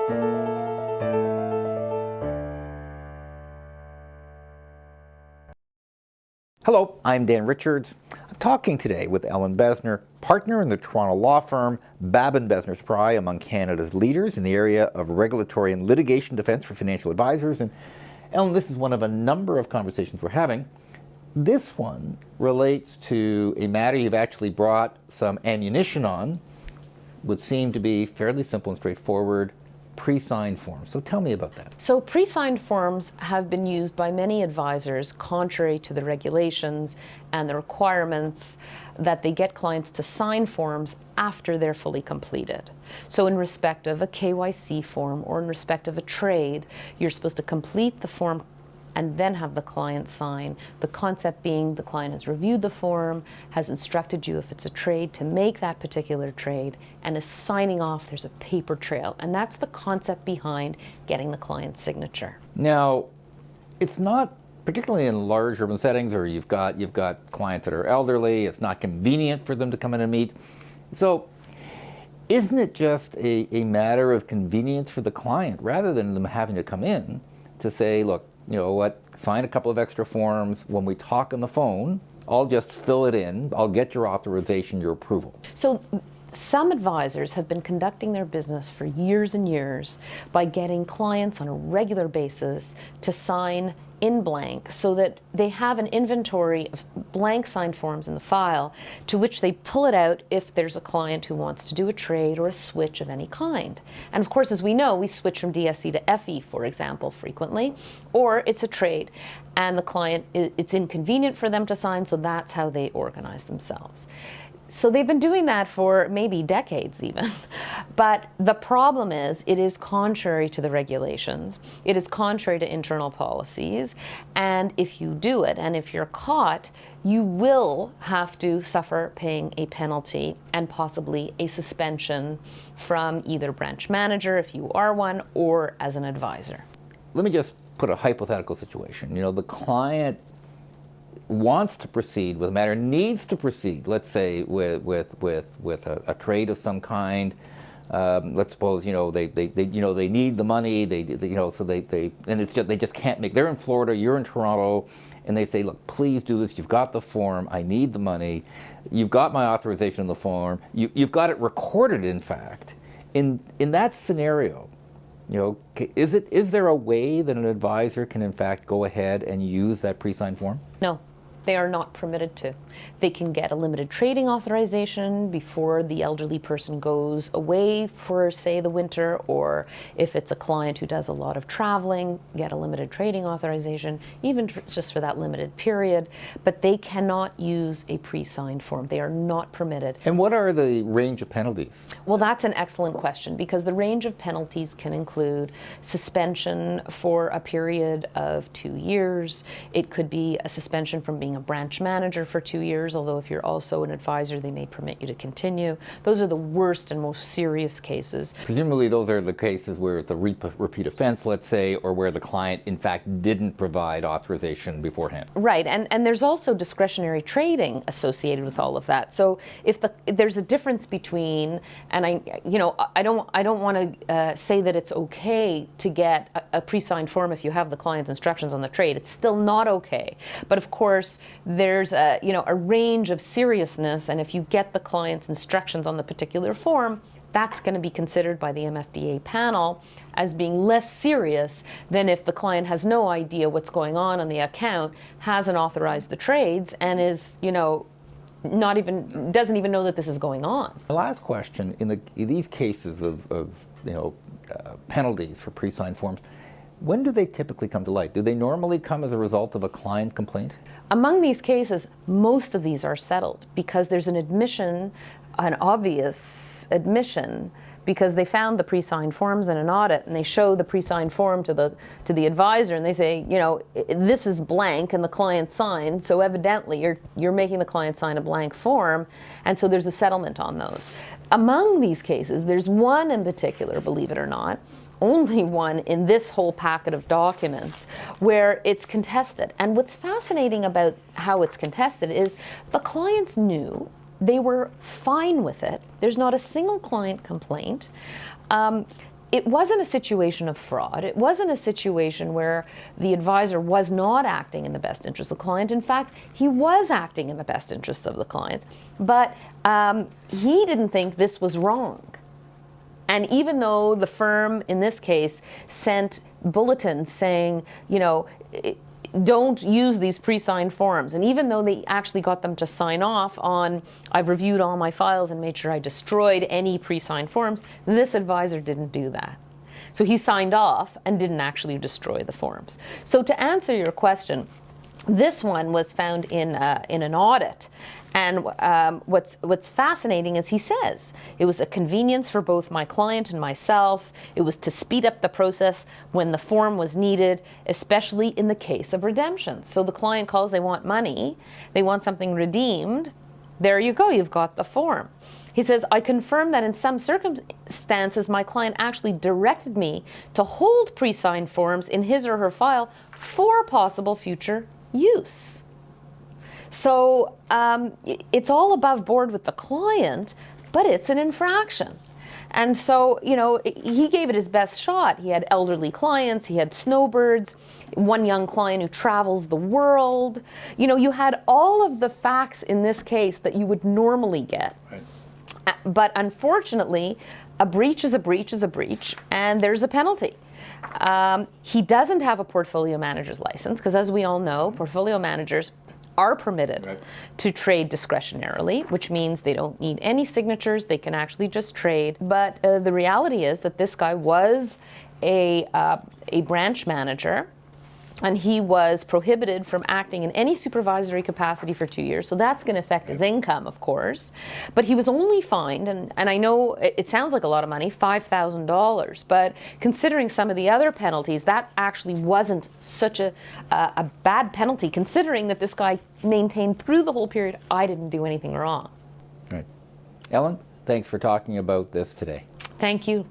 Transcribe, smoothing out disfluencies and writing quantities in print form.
Hello, I'm Dan Richards. I'm talking today with Ellen Bessner, partner in the Toronto law firm Babin Bessner Spry, among Canada's leaders in the area of regulatory and litigation defense for financial advisors. And Ellen, this is one of a number of conversations we're having. This one relates to a matter you've actually brought some ammunition on, would seem to be fairly simple and straightforward, pre-signed forms. So tell me about that. So pre-signed forms have been used by many advisors contrary to the regulations and the requirements that they get clients to sign forms after they're fully completed. So in respect of a KYC form or in respect of a trade, you're supposed to complete the form and then have the client sign. The concept being the client has reviewed the form, has instructed you if it's a trade to make that particular trade, and is signing off. There's a paper trail. And that's the concept behind getting the client's signature. Now, it's not, particularly in large urban settings, or you've got clients that are elderly, it's not convenient for them to come in and meet. So isn't it just a matter of convenience for the client rather than them having to come in to say, look, you know what, sign a couple of extra forms. When we talk on the phone, I'll just fill it in. I'll get your authorization, your approval. So some advisors have been conducting their business for years and years by getting clients on a regular basis to sign in blank so that they have an inventory of blank signed forms in the file to which they pull it out if there's a client who wants to do a trade or a switch of any kind. And of course, as we know, we switch from DSC to FE, for example, frequently, or it's a trade and the client, it's inconvenient for them to sign, so that's how they organize themselves. So they've been doing that for maybe decades even. But the problem is it is contrary to the regulations. It is contrary to internal policies. And if you do it, and if you're caught, you will have to suffer paying a penalty and possibly a suspension from either branch manager, if you are one, or as an advisor. Let me just put a hypothetical situation. You know, the client wants to proceed with a matter, needs to proceed, let's say, with a trade of some kind. Let's suppose, you know, they need the money, and it's just, they just can't make, they're in Florida, you're in Toronto, and they say, look, please do this, you've got the form, I need the money, you've got my authorization in the form, you've got it recorded, in fact. In that scenario, you know, is there a way that an advisor can in fact go ahead and use that pre-signed form? No. They are not permitted to. They can get a limited trading authorization before the elderly person goes away for, say, the winter, or if it's a client who does a lot of traveling, get a limited trading authorization, even just for that limited period. But they cannot use a pre-signed form. They are not permitted. And what are the range of penalties? Well, that's an excellent question, because the range of penalties can include suspension for a period of 2 years. It could be a suspension from being a branch manager for 2 years, although if you're also an advisor, they may permit you to continue. Those are the worst and most serious cases. Presumably those are the cases where it's a repeat offense, let's say, or where the client in fact didn't provide authorization beforehand. Right, and there's also discretionary trading associated with all of that. So if there's a difference between, and I don't want to say that it's okay to get a pre-signed form if you have the client's instructions on the trade. It's still not okay. But of course, there's a range of seriousness, and if you get the client's instructions on the particular form, that's going to be considered by the MFDA panel as being less serious than if the client has no idea what's going on the account, hasn't authorized the trades, and is, doesn't even know that this is going on. The last question, in these cases of penalties for pre-signed forms, when do they typically come to light? Do they normally come as a result of a client complaint? Among these cases, most of these are settled because there's an admission, an obvious admission, because they found the pre-signed forms in an audit, and they show the pre-signed form to the advisor, and they say, this is blank, and the client signed, so evidently you're making the client sign a blank form, and so there's a settlement on those. Among these cases, there's one in particular, believe it or not, only one in this whole packet of documents where it's contested. And what's fascinating about how it's contested is the clients knew, they were fine with it. There's not a single client complaint. it wasn't a situation of fraud. It wasn't a situation where the advisor was not acting in the best interest of the client. In fact, he was acting in the best interest of the client, but he didn't think this was wrong. And even though the firm, in this case, sent bulletins saying, you know, don't use these pre-signed forms, and even though they actually got them to sign off on, I've reviewed all my files and made sure I destroyed any pre-signed forms, this advisor didn't do that. So he signed off and didn't actually destroy the forms. So to answer your question, this one was found in an audit. And what's fascinating is he says it was a convenience for both my client and myself. It was to speed up the process when the form was needed, especially in the case of redemption. So the client calls, they want money, they want something redeemed. There you go, you've got the form. He says, I confirm that in some circumstances, my client actually directed me to hold pre-signed forms in his or her file for possible future use. So it's all above board with the client, but it's an infraction. And so, you know, he gave it his best shot. He had elderly clients, he had snowbirds, one young client who travels the world. You know, you had all of the facts in this case that you would normally get. Right. But unfortunately, a breach is a breach is a breach, and there's a penalty. He doesn't have a portfolio manager's license, because as we all know, portfolio managers are permitted to trade discretionarily, which means they don't need any signatures, they can actually just trade. But the reality is that this guy was a branch manager, and he was prohibited from acting in any supervisory capacity for 2 years. So that's going to affect his income, of course. But he was only fined, and I know it sounds like a lot of money, $5,000. But considering some of the other penalties, that actually wasn't such a bad penalty, considering that this guy maintained through the whole period, I didn't do anything wrong. Right. Ellen, thanks for talking about this today. Thank you.